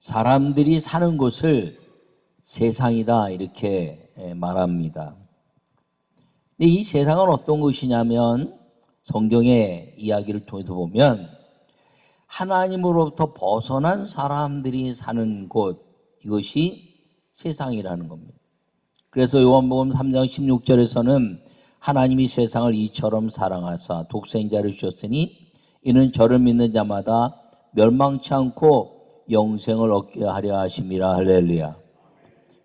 사람들이 사는 곳을 세상이다 이렇게 말합니다. 근데 이 세상은 어떤 곳이냐면 성경의 이야기를 통해서 보면 하나님으로부터 벗어난 사람들이 사는 곳, 이것이 세상이라는 겁니다. 그래서 요한복음 3장 16절에서는 하나님이 세상을 이처럼 사랑하사 독생자를 주셨으니 이는 저를 믿는 자마다 멸망치 않고 영생을 얻게 하려 하심이라. 할렐루야.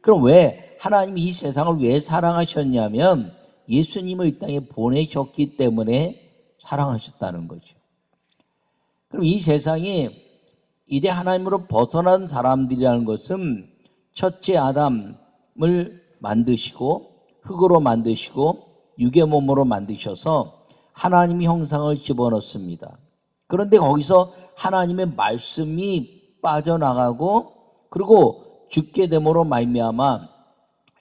그럼 왜 하나님이 이 세상을 왜 사랑하셨냐면 예수님을 이 땅에 보내셨기 때문에 사랑하셨다는 거죠. 그럼 이 세상이 이제 하나님으로 벗어난 사람들이라는 것은 첫째 아담을 만드시고 흙으로 만드시고 육의 몸으로 만드셔서 하나님의 형상을 집어넣습니다. 그런데 거기서 하나님의 말씀이 빠져나가고 그리고 죽게 됨으로 말미암아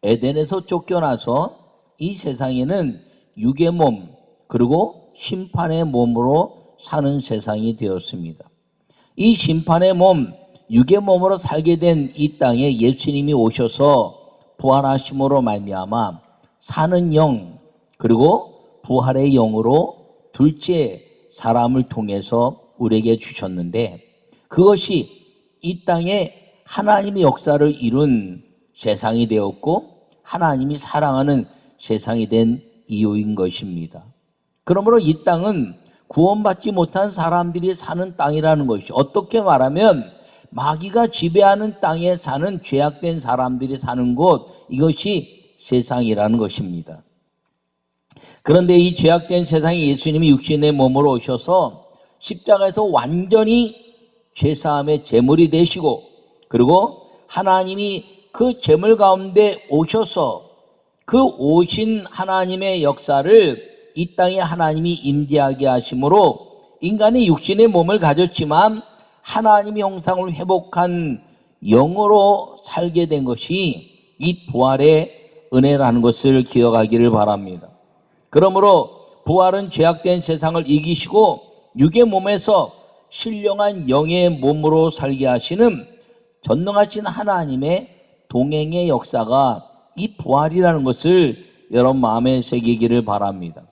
에덴에서 쫓겨나서 이 세상에는 육의 몸 그리고 심판의 몸으로 사는 세상이 되었습니다. 이 심판의 몸, 육의 몸으로 살게 된 이 땅에 예수님이 오셔서 부활하심으로 말미암아 사는 영 그리고 부활의 영으로 둘째 사람을 통해서 우리에게 주셨는데 그것이 이 땅에 하나님의 역사를 이룬 세상이 되었고 하나님이 사랑하는 세상이 된 이유인 것입니다. 그러므로 이 땅은 구원받지 못한 사람들이 사는 땅이라는 것이 어떻게 말하면 마귀가 지배하는 땅에 사는 죄악된 사람들이 사는 곳 이것이 세상이라는 것입니다. 그런데 이 죄악된 세상에 예수님이 육신의 몸으로 오셔서 십자가에서 완전히 죄사함의 제물이 되시고 그리고 하나님이 그 제물 가운데 오셔서 그 오신 하나님의 역사를 이 땅에 하나님이 임재하게 하심으로 인간이 육신의 몸을 가졌지만 하나님의 형상을 회복한 영으로 살게 된 것이 이 부활의 은혜라는 것을 기억하기를 바랍니다. 그러므로 부활은 죄악된 세상을 이기시고 육의 몸에서 신령한 영의 몸으로 살게 하시는 전능하신 하나님의 동행의 역사가 이 부활이라는 것을 여러분 마음에 새기기를 바랍니다.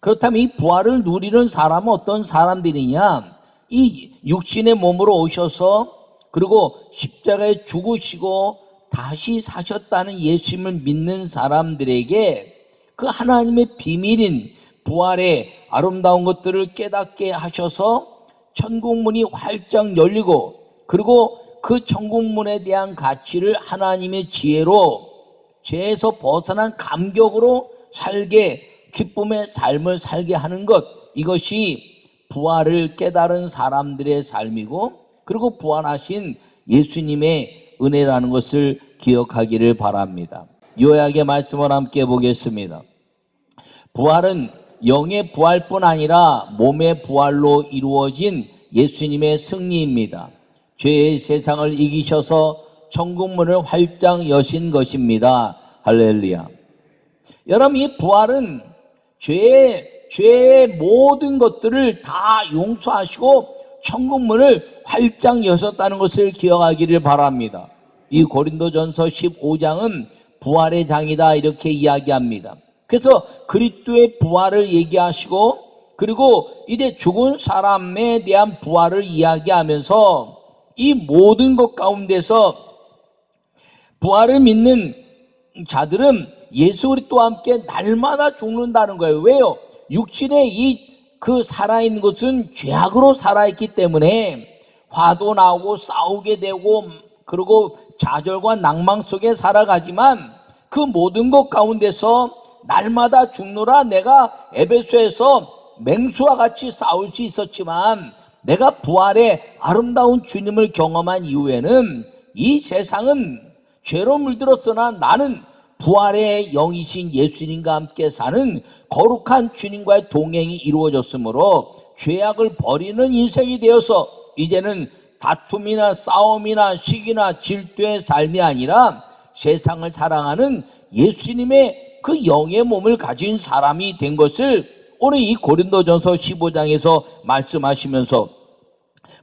그렇다면 이 부활을 누리는 사람은 어떤 사람들이냐? 이 육신의 몸으로 오셔서 그리고 십자가에 죽으시고 다시 사셨다는 예수님을 믿는 사람들에게 그 하나님의 비밀인 부활의 아름다운 것들을 깨닫게 하셔서 천국문이 활짝 열리고 그리고 그 천국문에 대한 가치를 하나님의 지혜로 죄에서 벗어난 감격으로 살게 기쁨의 삶을 살게 하는 것 이것이 부활을 깨달은 사람들의 삶이고 그리고 부활하신 예수님의 은혜라는 것을 기억하기를 바랍니다. 요약의 말씀을 함께 보겠습니다. 부활은 영의 부활뿐 아니라 몸의 부활로 이루어진 예수님의 승리입니다. 죄의 세상을 이기셔서 천국문을 활짝 여신 것입니다. 할렐루야. 여러분 이 부활은 죄의 모든 것들을 다 용서하시고 천국문을 활짝 여셨다는 것을 기억하기를 바랍니다. 이 고린도전서 15장은 부활의 장이다 이렇게 이야기합니다. 그래서 그리스도의 부활을 얘기하시고 그리고 이제 죽은 사람에 대한 부활을 이야기하면서 이 모든 것 가운데서 부활을 믿는 자들은 예수 그리스도와 함께 날마다 죽는다는 거예요. 왜요? 육신의 그 살아있는 것은 죄악으로 살아있기 때문에 화도 나오고 싸우게 되고 그리고 좌절과 낭망 속에 살아가지만 그 모든 것 가운데서 날마다 죽노라. 내가 에베소에서 맹수와 같이 싸울 수 있었지만 내가 부활의 아름다운 주님을 경험한 이후에는 이 세상은 죄로 물들었으나 나는 부활의 영이신 예수님과 함께 사는 거룩한 주님과의 동행이 이루어졌으므로 죄악을 버리는 인생이 되어서 이제는 다툼이나 싸움이나 시기나 질투의 삶이 아니라 세상을 사랑하는 예수님의 그 영의 몸을 가진 사람이 된 것을 오늘 이 고린도전서 15장에서 말씀하시면서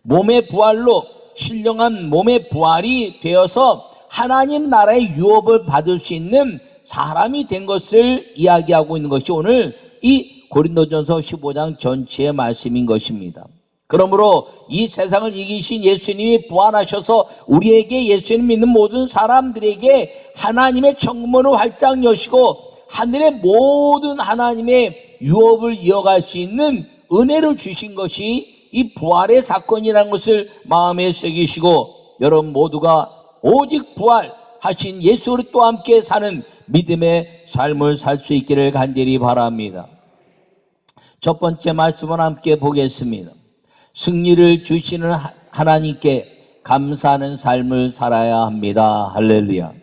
몸의 부활로 신령한 몸의 부활이 되어서 하나님 나라의 유업을 받을 수 있는 사람이 된 것을 이야기하고 있는 것이 오늘 이 고린도전서 15장 전체의 말씀인 것입니다. 그러므로 이 세상을 이기신 예수님이 부활하셔서 우리에게 예수님 믿는 모든 사람들에게 하나님의 천국문을 활짝 여시고 하늘의 모든 하나님의 유업을 이어갈 수 있는 은혜를 주신 것이 이 부활의 사건이라는 것을 마음에 새기시고 여러분 모두가 오직 부활하신 예수 그리스도와 함께 사는 믿음의 삶을 살 수 있기를 간절히 바랍니다. 첫 번째 말씀을 함께 보겠습니다. 승리를 주시는 하나님께 감사하는 삶을 살아야 합니다. 할렐루야.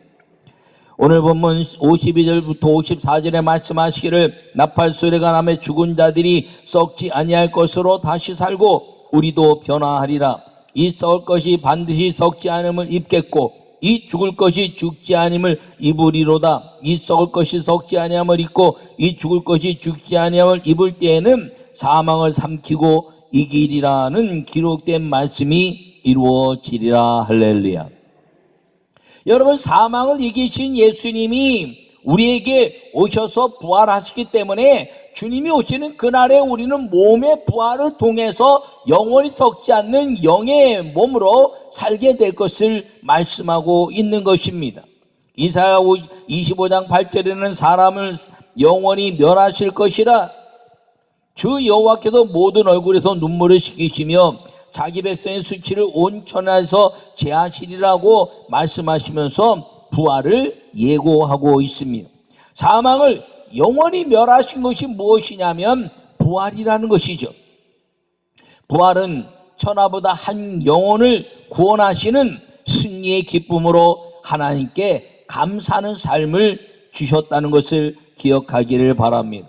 오늘 본문 52절부터 54절에 말씀하시기를 나팔 소리가 나며 죽은 자들이 썩지 아니할 것으로 다시 살고 우리도 변화하리라. 이 썩을 것이 반드시 썩지 않음을 입겠고 이 죽을 것이 죽지 아니함을 입으리로다. 이 썩을 것이 썩지 아니함을 입고 이 죽을 것이 죽지 아니함을 입을 때에는 사망을 삼키고 이기리라는 기록된 말씀이 이루어지리라. 할렐루야. 여러분 사망을 이기신 예수님이 우리에게 오셔서 부활하시기 때문에 주님이 오시는 그날에 우리는 몸의 부활을 통해서 영원히 썩지 않는 영의 몸으로 살게 될 것을 말씀하고 있는 것입니다. 이사야 25장 8절에는 사람을 영원히 멸하실 것이라 주 여호와께서 모든 얼굴에서 눈물을 씻기시며 자기 백성의 수치를 온 천하에서 제하시리라고 말씀하시면서 부활을 예고하고 있습니다. 사망을 영원히 멸하신 것이 무엇이냐면 부활이라는 것이죠. 부활은 천하보다 한 영혼을 구원하시는 승리의 기쁨으로 하나님께 감사하는 삶을 주셨다는 것을 기억하기를 바랍니다.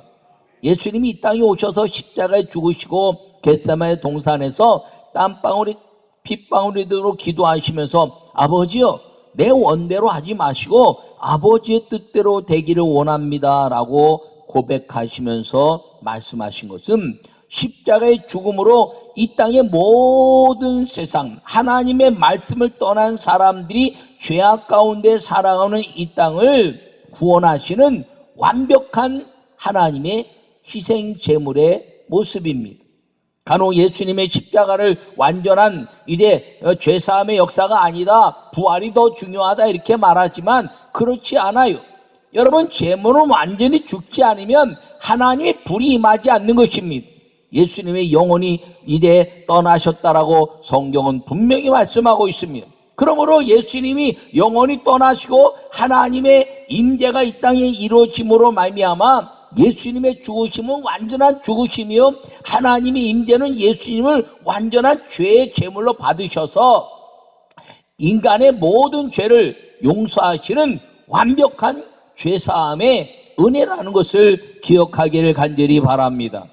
예수님이 이 땅에 오셔서 십자가에 죽으시고 겟세마네 동산에서 땀방울이 핏방울이도록 기도하시면서 아버지요 내 원대로 하지 마시고 아버지의 뜻대로 되기를 원합니다 라고 고백하시면서 말씀하신 것은 십자가의 죽음으로 이 땅의 모든 세상 하나님의 말씀을 떠난 사람들이 죄악 가운데 살아가는 이 땅을 구원하시는 완벽한 하나님의 희생 제물의 모습입니다. 간혹 예수님의 십자가를 완전한 이제 죄사함의 역사가 아니다 부활이 더 중요하다 이렇게 말하지만 그렇지 않아요. 여러분 제물은 완전히 죽지 않으면 하나님의 불이 임하지 않는 것입니다. 예수님의 영혼이 이제 떠나셨다라고 성경은 분명히 말씀하고 있습니다. 그러므로 예수님이 영원히 떠나시고 하나님의 임재가 이 땅에 이루어짐으로 말미암아 예수님의 죽으심은 완전한 죽으심이요 하나님의 임재는 예수님을 완전한 죄의 제물로 받으셔서 인간의 모든 죄를 용서하시는 완벽한 죄사함의 은혜라는 것을 기억하기를 간절히 바랍니다.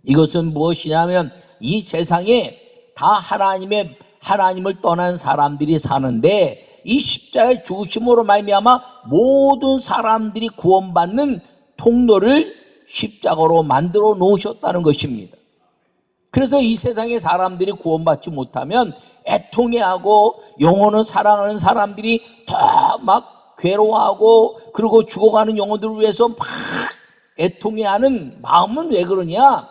이것은 무엇이냐면 이 세상에 다 하나님을 떠난 사람들이 사는데 이 십자가의 죽으심으로 말미암아 모든 사람들이 구원받는 통로를 십자가로 만들어 놓으셨다는 것입니다. 그래서 이 세상의 사람들이 구원받지 못하면 애통해하고 영혼을 사랑하는 사람들이 더 막 괴로워하고 그리고 죽어가는 영혼들을 위해서 막 애통해하는 마음은 왜 그러냐?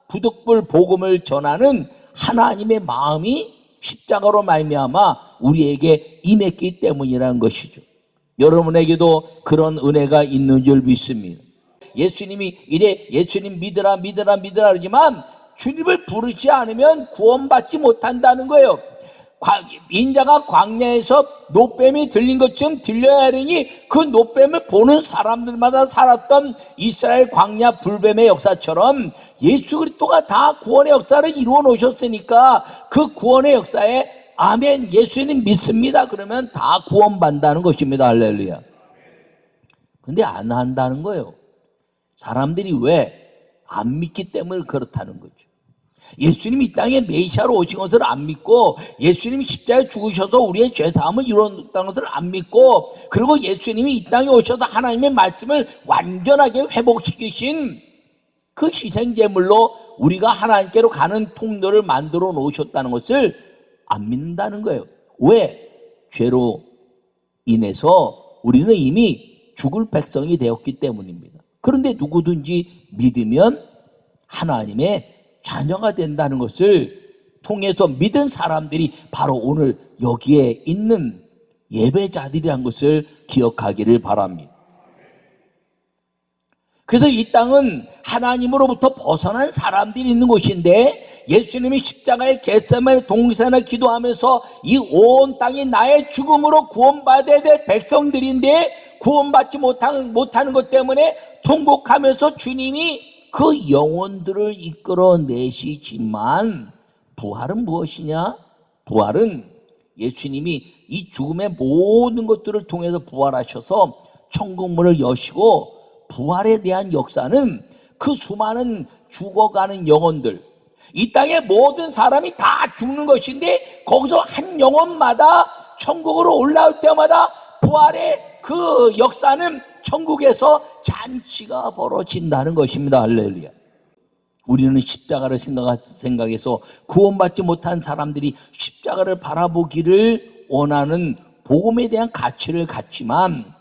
부득불 복음을 전하는 하나님의 마음이 십자가로 말미암아 우리에게 임했기 때문이라는 것이죠. 여러분에게도 그런 은혜가 있는 줄 믿습니다. 예수님이 이래 예수님 믿으라 그러지만 주님을 부르지 않으면 구원받지 못한다는 거예요. 인자가 광야에서 노뱀이 들린 것처럼 들려야 하려니 그 노뱀을 보는 사람들마다 살았던 이스라엘 광야 불뱀의 역사처럼 예수 그리스도가 다 구원의 역사를 이루어 놓으셨으니까 그 구원의 역사에 아멘 예수님 믿습니다 그러면 다 구원받는다는 것입니다. 할렐루야. 근데 안 한다는 거예요. 사람들이 왜? 안 믿기 때문에 그렇다는 거죠. 예수님이 이 땅에 메시아로 오신 것을 안 믿고 예수님이 십자가에 죽으셔서 우리의 죄사함을 이루었다는 것을 안 믿고 그리고 예수님이 이 땅에 오셔서 하나님의 말씀을 완전하게 회복시키신 그 희생제물로 우리가 하나님께로 가는 통로를 만들어 놓으셨다는 것을 안 믿는다는 거예요. 왜? 죄로 인해서 우리는 이미 죽을 백성이 되었기 때문입니다. 그런데 누구든지 믿으면 하나님의 자녀가 된다는 것을 통해서 믿은 사람들이 바로 오늘 여기에 있는 예배자들이란 것을 기억하기를 바랍니다. 그래서 이 땅은 하나님으로부터 벗어난 사람들이 있는 곳인데, 예수님이 십자가의 겟세마네 동산에 기도하면서 이 온 땅이 나의 죽음으로 구원받아야 될 백성들인데 구원받지 못하는 것 때문에 통곡하면서 주님이 그 영혼들을 이끌어내시지만, 부활은 무엇이냐? 부활은 예수님이 이 죽음의 모든 것들을 통해서 부활하셔서 천국문을 여시고, 부활에 대한 역사는 그 수많은 죽어가는 영혼들, 이 땅의 모든 사람이 다 죽는 것인데 거기서 한 영혼마다 천국으로 올라올 때마다 부활의 그 역사는 천국에서 잔치가 벌어진다는 것입니다. 할렐루야. 우리는 십자가를 생각해서 구원받지 못한 사람들이 십자가를 바라보기를 원하는 복음에 대한 가치를 갖지만,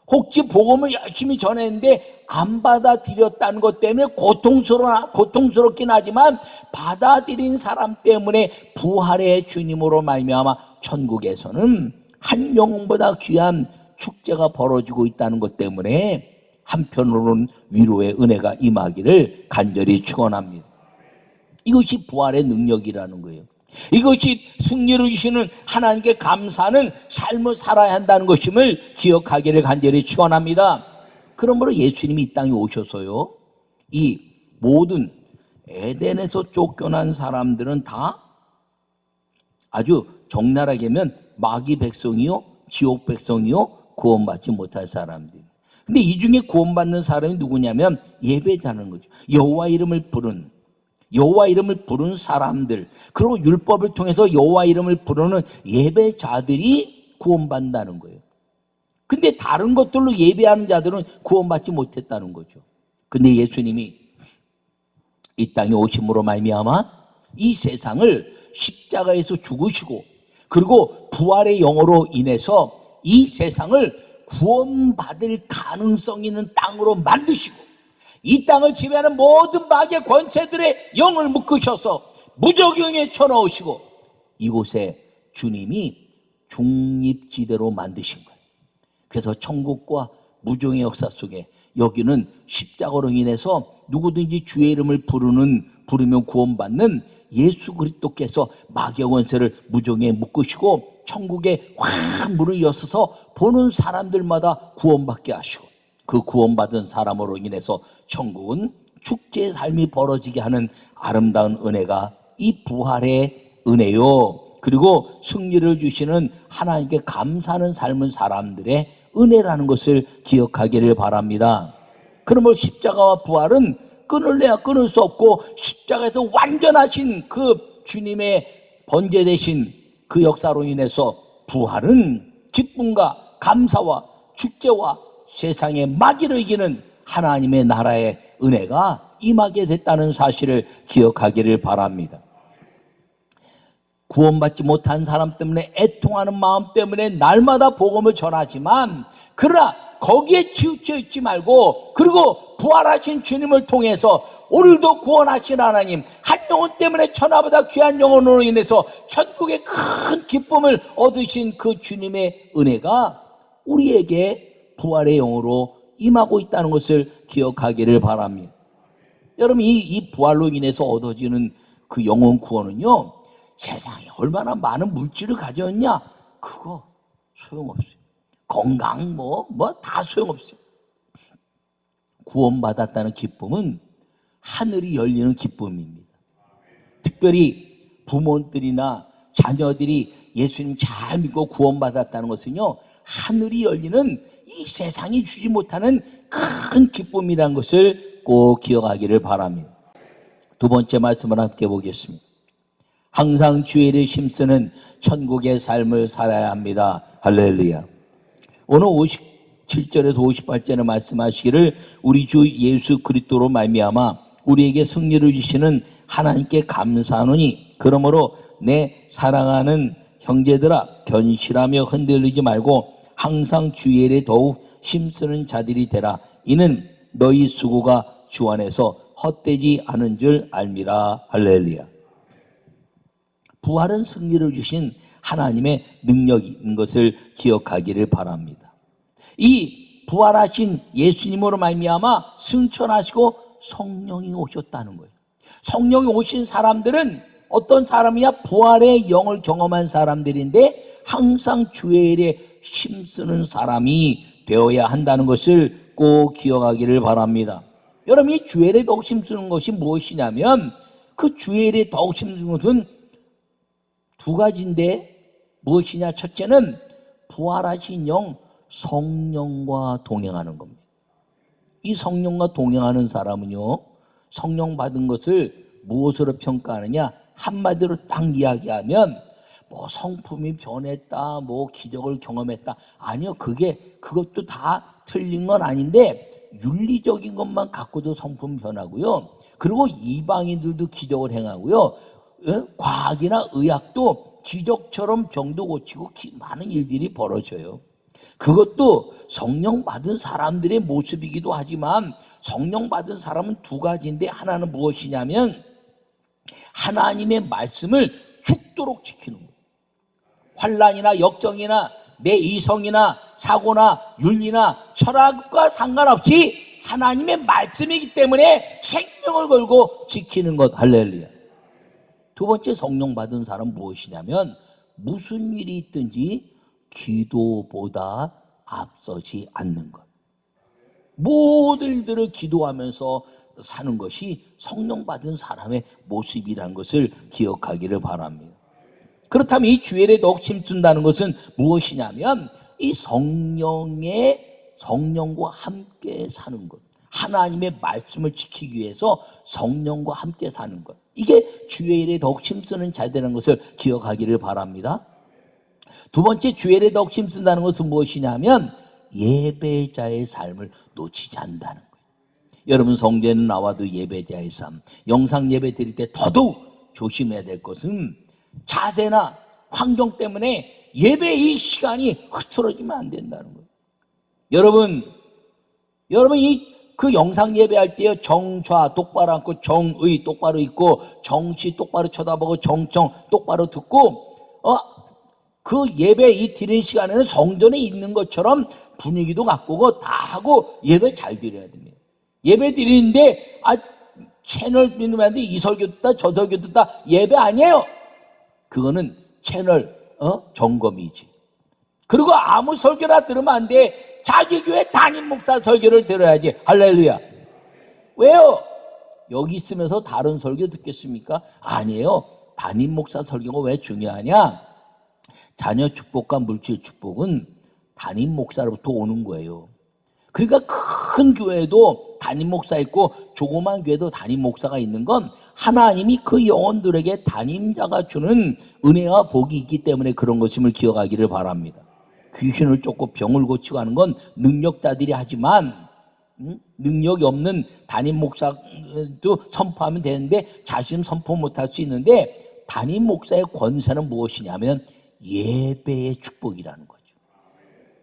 혹시 복음을 열심히 전했는데 안 받아들였다는 것 때문에 고통스럽긴 하지만 받아들인 사람 때문에 부활의 주님으로 말미암아 천국에서는 한 영혼보다 귀한 축제가 벌어지고 있다는 것 때문에 한편으로는 위로의 은혜가 임하기를 간절히 축원합니다. 이것이 부활의 능력이라는 거예요. 이것이 승리를 주시는 하나님께 감사하는 삶을 살아야 한다는 것임을 기억하기를 간절히 축원합니다. 그러므로 예수님이 이 땅에 오셔서요, 이 모든 에덴에서 쫓겨난 사람들은 다 아주 적나라하게 하면 마귀 백성이요, 지옥 백성이요, 구원받지 못할 사람들. 근데 이 중에 구원받는 사람이 누구냐면 예배자는 거죠. 여호와 이름을 부른 사람들, 그리고 율법을 통해서 여호와 이름을 부르는 예배자들이 구원받는다는 거예요. 근데 다른 것들로 예배하는 자들은 구원받지 못했다는 거죠. 근데 예수님이 이 땅에 오심으로 말미암아 이 세상을 십자가에서 죽으시고, 그리고 부활의 영으로 인해서 이 세상을 구원받을 가능성 있는 땅으로 만드시고, 이 땅을 지배하는 모든 마귀의 권세들의 영을 묶으셔서 무적영에 쳐넣으시고, 이곳에 주님이 중립지대로 만드신 거예요. 그래서 천국과 무종의 역사 속에 여기는 십자가로 인해서 누구든지 주의 이름을 부르면 구원받는 예수 그리스도께서 마귀의 권세를 무종에 묶으시고 천국의 확 문을 여셔서 보는 사람들마다 구원받게 하시고, 그 구원받은 사람으로 인해서 천국은 축제의 삶이 벌어지게 하는 아름다운 은혜가 이 부활의 은혜요, 그리고 승리를 주시는 하나님께 감사하는 삶은 사람들의 은혜라는 것을 기억하기를 바랍니다. 그러므로 십자가와 부활은 끊을래야 끊을 수 없고, 십자가에서 완전하신 그 주님의 번제되신 그 역사로 인해서 부활은 기쁨과 감사와 축제와 세상의 마귀를 이기는 하나님의 나라의 은혜가 임하게 됐다는 사실을 기억하기를 바랍니다. 구원받지 못한 사람 때문에 애통하는 마음 때문에 날마다 복음을 전하지만, 그러나 거기에 치우쳐 있지 말고, 그리고 부활하신 주님을 통해서 오늘도 구원하신 하나님, 한 영혼 때문에 천하보다 귀한 영혼으로 인해서 천국의 큰 기쁨을 얻으신 그 주님의 은혜가 우리에게 부활의 영으로 임하고 있다는 것을 기억하기를 바랍니다. 여러분, 이 부활로 인해서 얻어지는 그 영혼 구원은요, 세상에 얼마나 많은 물질을 가졌냐, 그거 소용없어요. 건강 다 소용없어요. 구원받았다는 기쁨은 하늘이 열리는 기쁨입니다. 특별히 부모들이나 자녀들이 예수님 잘 믿고 구원받았다는 것은요, 하늘이 열리는 이 세상이 주지 못하는 큰 기쁨이라는 것을 꼭 기억하기를 바랍니다. 두 번째 말씀을 함께 보겠습니다. 항상 주의 일에 힘쓰는 천국의 삶을 살아야 합니다. 할렐루야. 오늘 57절에서 58절에 말씀하시기를, 우리 주 예수 그리스도로 말미암아 우리에게 승리를 주시는 하나님께 감사하노니, 그러므로 내 사랑하는 형제들아, 견실하며 흔들리지 말고 항상 주의 일에 더욱 힘쓰는 자들이 되라. 이는 너희 수고가 주 안에서 헛되지 않은 줄 알미라. 할렐루야. 부활은 승리를 주신 하나님의 능력인 것을 기억하기를 바랍니다. 이 부활하신 예수님으로 말미암아 승천하시고 성령이 오셨다는 거예요. 성령이 오신 사람들은 어떤 사람이야? 부활의 영을 경험한 사람들인데 항상 주의 일에 힘쓰는 사람이 되어야 한다는 것을 꼭 기억하기를 바랍니다. 여러분, 이 주의 일에 더욱 힘쓰는 것이 무엇이냐면, 그 주의 일에 더욱 힘쓰는 것은 두 가지인데 무엇이냐? 첫째는 부활하신 영 성령과 동행하는 겁니다. 이 성령과 동행하는 사람은요, 성령 받은 것을 무엇으로 평가하느냐? 한마디로 딱 이야기하면 뭐 성품이 변했다, 뭐 기적을 경험했다. 아니요, 그것도 다 틀린 건 아닌데 윤리적인 것만 갖고도 성품 변하고요. 그리고 이방인들도 기적을 행하고요. 과학이나 의학도 기적처럼 병도 고치고 많은 일들이 벌어져요. 그것도 성령 받은 사람들의 모습이기도 하지만 성령 받은 사람은 두 가지인데, 하나는 무엇이냐면 하나님의 말씀을 죽도록 지키는 거예요. 환난이나 역정이나 내 이성이나 사고나 윤리나 철학과 상관없이 하나님의 말씀이기 때문에 생명을 걸고 지키는 것. 할렐루야. 두 번째, 성령 받은 사람은 무엇이냐면 무슨 일이 있든지 기도보다 앞서지 않는 것. 모든 일들을 기도하면서 사는 것이 성령 받은 사람의 모습이라는 것을 기억하기를 바랍니다. 그렇다면 이 주일에 더욱 힘쓴다는 것은 무엇이냐면 이 성령과 함께 사는 것. 하나님의 말씀을 지키기 위해서 성령과 함께 사는 것. 이게 주의 일에 더욱 힘쓰는 자들이라는 것을 기억하기를 바랍니다. 두 번째, 주의 일에 더욱 힘쓴다는 것은 무엇이냐면 예배자의 삶을 놓치지 않는다는 거예요. 여러분, 성전에 나와도 예배자의 삶, 영상 예배 드릴 때 더더욱 조심해야 될 것은 자세나 환경 때문에 예배의 시간이 흐트러지면 안 된다는 거예요. 여러분 그 영상 예배할 때요, 정좌 똑바로 앉고 정의 똑바로 있고 정시 똑바로 쳐다보고 정청 똑바로 듣고 그 예배 이 드리는 시간에는 성전에 있는 것처럼 분위기도 바꾸고 다 하고 예배 잘 드려야 됩니다. 예배 드리는데 채널 비누면 이 설교 듣다 저 설교 듣다 예배 아니에요. 그거는 채널 점검이지. 그리고 아무 설교나 들으면 안 돼. 자기 교회 담임 목사 설교를 들어야지. 할렐루야. 왜요? 여기 있으면서 다른 설교 듣겠습니까? 아니에요. 담임 목사 설교가 왜 중요하냐? 자녀 축복과 물질 축복은 담임 목사로부터 오는 거예요. 그러니까 큰 교회도 담임 목사 있고 조그만 교회도 담임 목사가 있는 건 하나님이 그 영혼들에게 담임자가 주는 은혜와 복이 있기 때문에 그런 것임을 기억하기를 바랍니다. 귀신을 쫓고 병을 고치고 하는 건 능력자들이 하지만 능력이 없는 담임 목사도 선포하면 되는데 자신은 선포 못할 수 있는데, 담임 목사의 권세는 무엇이냐면 예배의 축복이라는 거죠.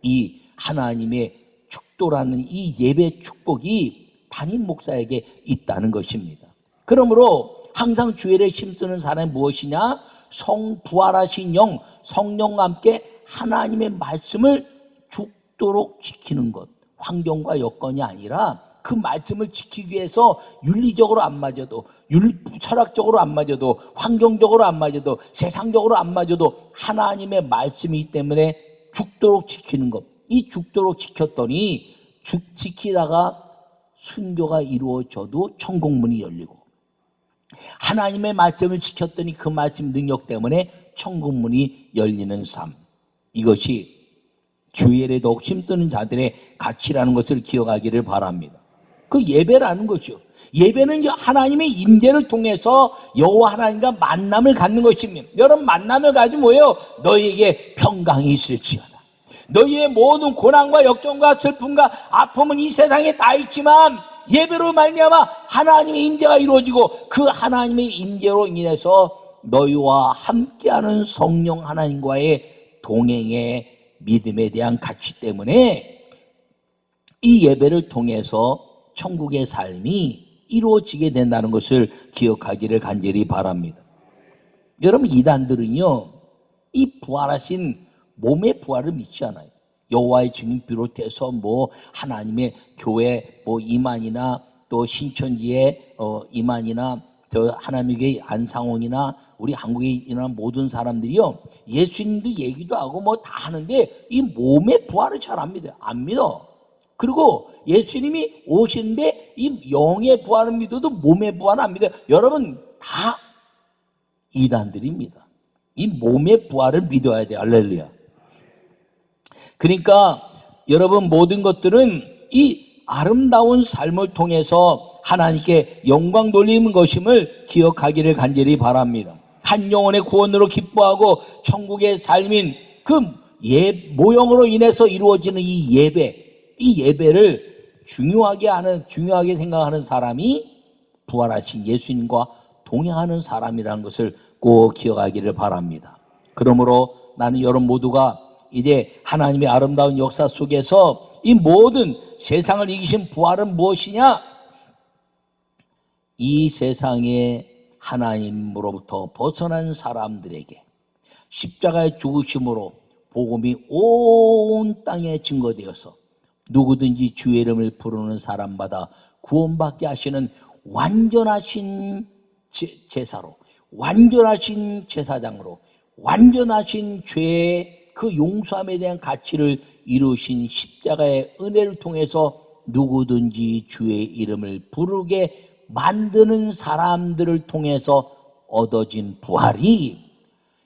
이 하나님의 축도라는 이 예배 축복이 담임 목사에게 있다는 것입니다. 그러므로 항상 주일에 힘쓰는 사람이 무엇이냐? 부활하신 영, 성령과 함께 하나님의 말씀을 죽도록 지키는 것. 환경과 여건이 아니라 그 말씀을 지키기 위해서 윤리적으로 안 맞아도, 철학적으로 안 맞아도, 환경적으로 안 맞아도, 세상적으로 안 맞아도 하나님의 말씀이기 때문에 죽도록 지키는 것. 이 죽도록 지켰더니 지키다가 순교가 이루어져도 천국문이 열리고, 하나님의 말씀을 지켰더니 그 말씀 능력 때문에 천국문이 열리는 삶. 이것이 주일에 더욱 힘쓰는 자들의 가치라는 것을 기억하기를 바랍니다. 그 예배라는 거죠. 예배는 하나님의 임재를 통해서 여호와 하나님과 만남을 갖는 것입니다. 여러분, 만남을 가지면 뭐예요? 너희에게 평강이 있을지어다. 너희의 모든 고난과 역정과 슬픔과 아픔은 이 세상에 다 있지만 예배로 말미암아 하나님의 임재가 이루어지고 그 하나님의 임재로 인해서 너희와 함께하는 성령 하나님과의 동행의 믿음에 대한 가치 때문에 이 예배를 통해서 천국의 삶이 이루어지게 된다는 것을 기억하기를 간절히 바랍니다. 여러분, 이단들은요, 이 부활하신 몸의 부활을 믿지 않아요. 여호와의 증인 비롯해서 하나님의 교회 임안이나 또 신천지의 임안이나 저 하나님의 안상홍이나 우리 한국에 있는 모든 사람들이요, 예수님도 얘기도 하고 다 하는데 이 몸의 부활을 잘 안 믿어. 그리고 예수님이 오시는데 이 영의 부활은 믿어도 몸의 부활은 안 믿어요. 여러분, 다 이단들입니다. 이 몸의 부활을 믿어야 돼요. 할렐루야. 그러니까 여러분, 모든 것들은 이 아름다운 삶을 통해서 하나님께 영광 돌리는 것임을 기억하기를 간절히 바랍니다. 한 영혼의 구원으로 기뻐하고 천국의 삶인 그 모형으로 인해서 이루어지는 이 예배를 중요하게 생각하는 사람이 부활하신 예수님과 동행하는 사람이라는 것을 꼭 기억하기를 바랍니다. 그러므로 나는 여러분 모두가 이제 하나님의 아름다운 역사 속에서 이 모든 세상을 이기신 부활은 무엇이냐? 이 세상에 하나님으로부터 벗어난 사람들에게 십자가의 죽으심으로 복음이 온 땅에 증거되어서 누구든지 주의 이름을 부르는 사람마다 구원받게 하시는 완전하신 제사로, 완전하신 제사장으로, 완전하신 죄의 그 용서함에 대한 가치를 이루신 십자가의 은혜를 통해서 누구든지 주의 이름을 부르게 만드는 사람들을 통해서 얻어진 부활이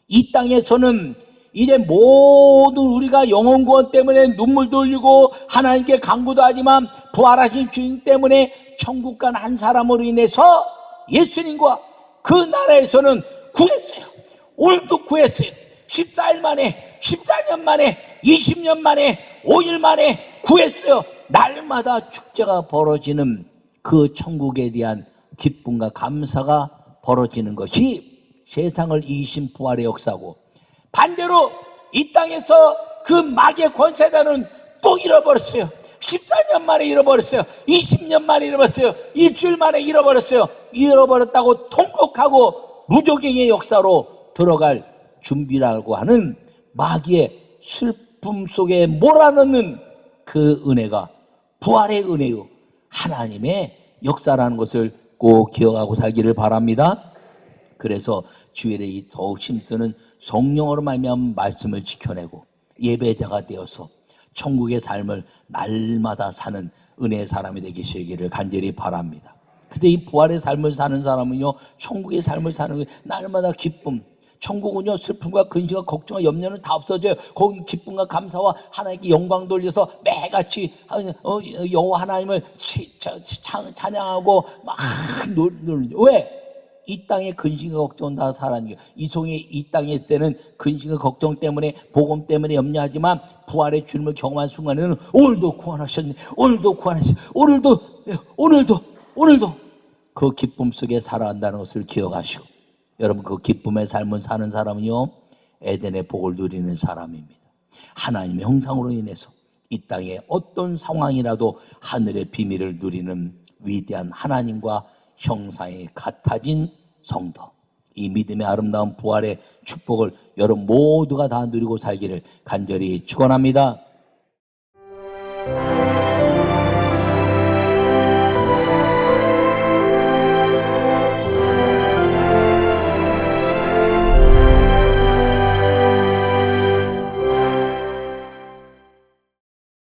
이 땅에서는 이제 모든 우리가 영혼 구원 때문에 눈물도 흘리고 하나님께 간구도 하지만 부활하신 주님 때문에 천국 간 한 사람으로 인해서 예수님과 그 나라에서는 구했어요. 오늘도 구했어요. 14일 만에, 14년 만에, 20년 만에, 5일 만에 구했어요. 날마다 축제가 벌어지는 그 천국에 대한 기쁨과 감사가 벌어지는 것이 세상을 이기신 부활의 역사고, 반대로 이 땅에서 그 마귀의 권세자는 또 잃어버렸어요. 14년 만에 잃어버렸어요. 20년 만에 잃어버렸어요. 일주일 만에 잃어버렸어요. 잃어버렸다고 통곡하고 무조갱의 역사로 들어갈 준비라고 하는 마귀의 슬픔 속에 몰아넣는 그 은혜가 부활의 은혜요, 하나님의 역사라는 것을 꼭 기억하고 살기를 바랍니다. 그래서 주일에 더욱 힘쓰는 성령으로 말미암아 말씀을 지켜내고 예배자가 되어서 천국의 삶을 날마다 사는 은혜의 사람이 되시기를 간절히 바랍니다. 근데 이 부활의 삶을 사는 사람은요, 천국의 삶을 사는 거예요. 날마다 기쁨. 천국은요, 슬픔과 근심과 걱정과 염려는 다 없어져요. 거기 기쁨과 감사와 하나님께 영광 돌려서 매같이 여호와 하나님을 찬양하고 막 왜? 이 땅에 근심과 걱정은 다 사라지고, 이송이 이 땅에 있을 때는 근심과 걱정 때문에, 복음 때문에 염려하지만 부활의 주님을 경험한 순간에는 오늘도 구원하셨네, 오늘도 구원하셨네, 오늘도 그 기쁨 속에 살아간다는 것을 기억하시고, 여러분, 그 기쁨의 삶을 사는 사람은요, 에덴의 복을 누리는 사람입니다. 하나님의 형상으로 인해서 이 땅에 어떤 상황이라도 하늘의 비밀을 누리는 위대한 하나님과 형상이 같아진 성도, 이 믿음의 아름다운 부활의 축복을 여러분 모두가 다 누리고 살기를 간절히 축원합니다.